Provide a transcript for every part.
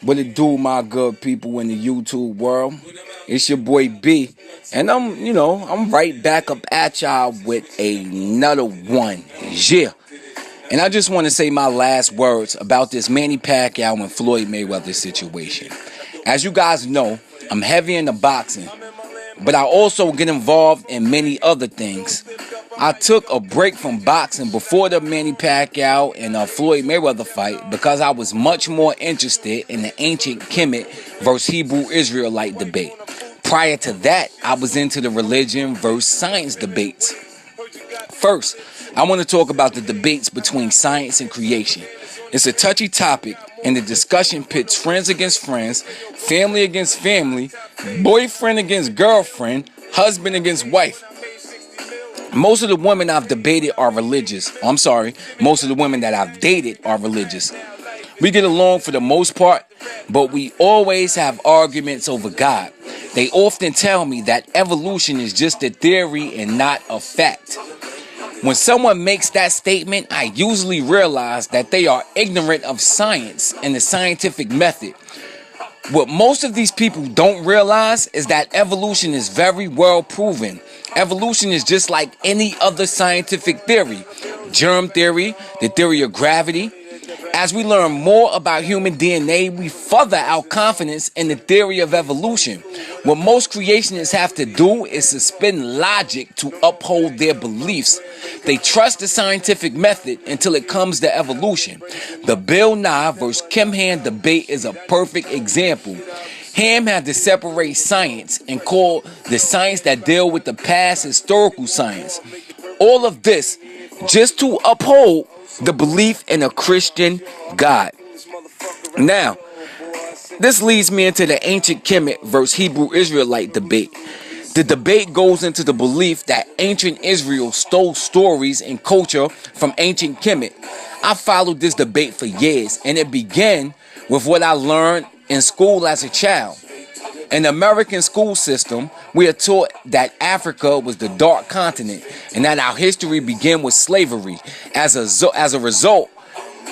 What it do, my good people in the YouTube world? It's your boy B, and I'm right back up at y'all with another one. Yeah. And I just want to say my last words about this Manny Pacquiao and Floyd Mayweather situation. As you guys know, I'm heavy into boxing, but I also get involved in many other things. I took a break from boxing before the Manny Pacquiao and Floyd Mayweather fight because I was much more interested in the ancient Kemet versus Hebrew Israelite debate. Prior to that, I was into the religion versus science debates. First, I want to talk about the debates between science and creation. It's a touchy topic, and the discussion pits friends against friends, family against family, boyfriend against girlfriend, husband against wife. Most of the women I've debated are religious. Most of the women that I've dated are religious. We get along for the most part, but we always have arguments over God. They often tell me that evolution is just a theory and not a fact. When someone makes that statement, I usually realize that they are ignorant of science and the scientific method. What most of these people don't realize is that evolution is very well proven. Evolution is just like any other scientific theory. Germ theory, the theory of gravity. As we learn more about human DNA, we further our confidence in the theory of evolution. What most creationists have to do is suspend logic to uphold their beliefs. They trust the scientific method until it comes to evolution. The Bill Nye versus Kim Ham debate is a perfect example. Ham had to separate science and call the science that deal with the past historical science. All of this just to uphold the belief in a Christian God. Now, this leads me into the ancient Kemet versus Hebrew Israelite debate. The debate goes into the belief that ancient Israel stole stories and culture from ancient Kemet. I followed this debate for years, and it began with what I learned in school as a child. In the American school system, we are taught that Africa was the dark continent and that our history began with slavery. As a result,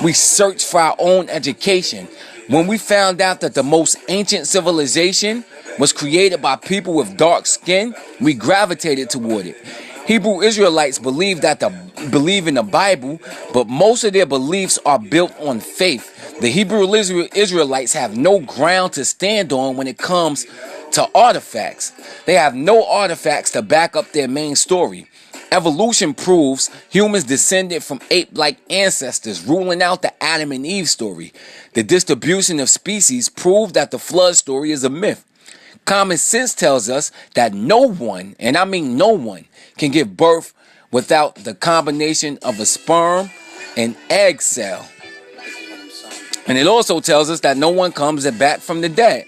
we searched for our own education. When we found out that the most ancient civilization was created by people with dark skin, we gravitated toward it. Hebrew Israelites believe in the Bible, but most of their beliefs are built on faith. The Hebrew Israelites have no ground to stand on when it comes to artifacts. They have no artifacts to back up their main story. Evolution proves humans descended from ape-like ancestors, ruling out the Adam and Eve story. The distribution of species prove that the flood story is a myth. Common sense tells us that no one, and I mean no one, can give birth without the combination of a sperm and egg cell. And it also tells us that no one comes back from the dead.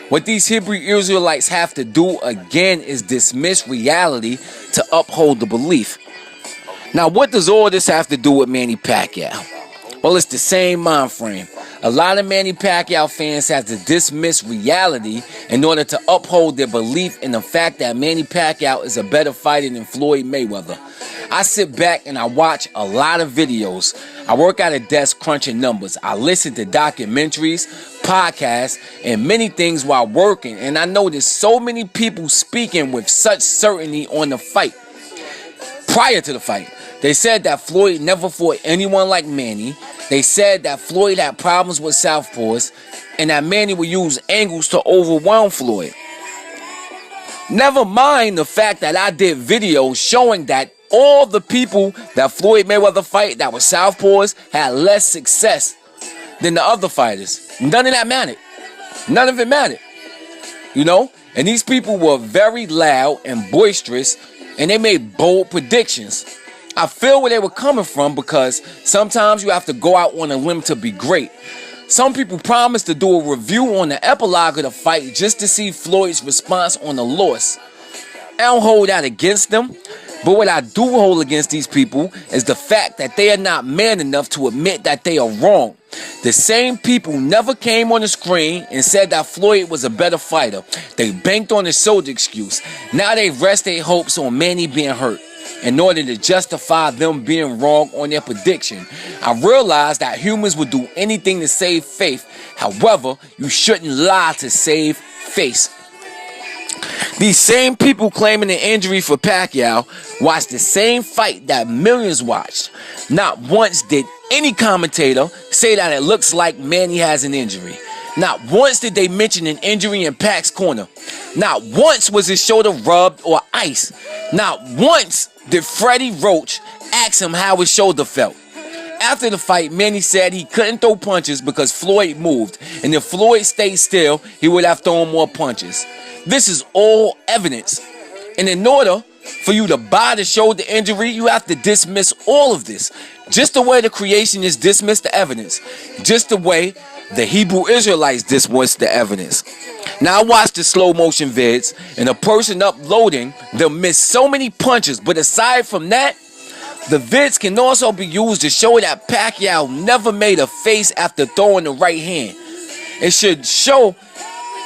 What these Hebrew Israelites have to do again is dismiss reality to uphold the belief. Now, what does all this have to do with Manny Pacquiao? Well, it's the same mind frame. A lot of Manny Pacquiao fans have to dismiss reality in order to uphold their belief in the fact that Manny Pacquiao is a better fighter than Floyd Mayweather. I sit back and I watch a lot of videos. I work at a desk crunching numbers. I listen to documentaries, podcasts, and many things while working. And I notice so many people speaking with such certainty on the fight. Prior to the fight, they said that Floyd never fought anyone like Manny. They said that Floyd had problems with southpaws and that Manny would use angles to overwhelm Floyd. Never mind the fact that I did videos showing that all the people that Floyd Mayweather fight that were southpaws had less success than the other fighters. None of that mattered. None of it mattered. And these people were very loud and boisterous, and they made bold predictions. I feel where they were coming from because sometimes you have to go out on a limb to be great. Some people promise to do a review on the epilogue of the fight just to see Floyd's response on the loss. I don't hold that against them, but what I do hold against these people is the fact that they are not man enough to admit that they are wrong. The same people never came on the screen and said that Floyd was a better fighter. They banked on the shoulder excuse. Now they rest their hopes on Manny being hurt. in order to justify them being wrong on their prediction. I realized that humans would do anything to save faith. However, you shouldn't lie to save face. These same people claiming an injury for Pacquiao watched the same fight that millions watched. Not once did any commentator say that it looks like Manny has an injury. Not once did they mention an injury in Pac's corner. Not once was his shoulder rubbed or iced. Not once did Freddie Roach ask him how his shoulder felt. After the fight, Manny said he couldn't throw punches because Floyd moved, and if Floyd stayed still, he would have thrown more punches. This is all evidence. And in order for you to buy the shoulder injury, you have to dismiss all of this. Just the way the creationists dismiss the evidence. Just the way the Hebrew Israelites dismiss the evidence. Now I watched the slow motion vids, and the person uploading them missed so many punches. But aside from that, the vids can also be used to show that Pacquiao never made a face after throwing the right hand. It should show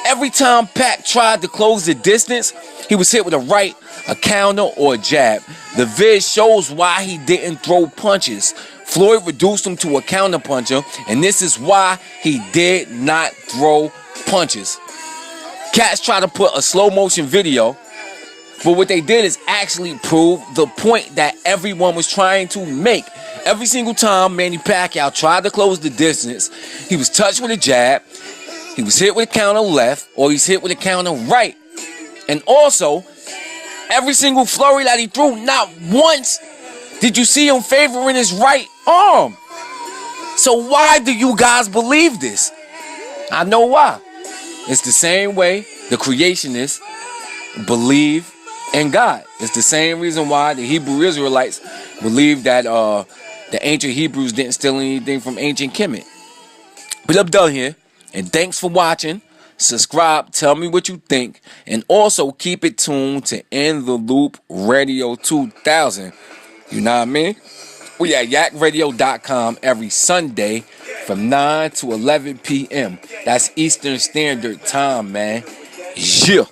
every time Pac tried to close the distance, he was hit with a right, a counter, or a jab. The vid shows why he didn't throw punches. Floyd reduced him to a counter puncher, and this is why he did not throw punches. Cats try to put a slow motion video, but what they did is actually prove the point that everyone was trying to make. Every single time Manny Pacquiao tried to close the distance, he was touched with a jab, he was hit with a counter left, or he's hit with a counter right. And also, every single flurry that he threw, not once did you see him favoring his right arm. So why do you guys believe this? I know why. It's the same way the creationists believe in God. It's the same reason why the Hebrew Israelites believe that the ancient Hebrews didn't steal anything from ancient Kemet. But I'm done here, and thanks for watching. Subscribe, tell me what you think, and also keep it tuned to In the Loop Radio 2000. You know what I mean? We at yakradio.com every Sunday from 9 to 11 p.m. That's Eastern Standard Time, man. Yeah.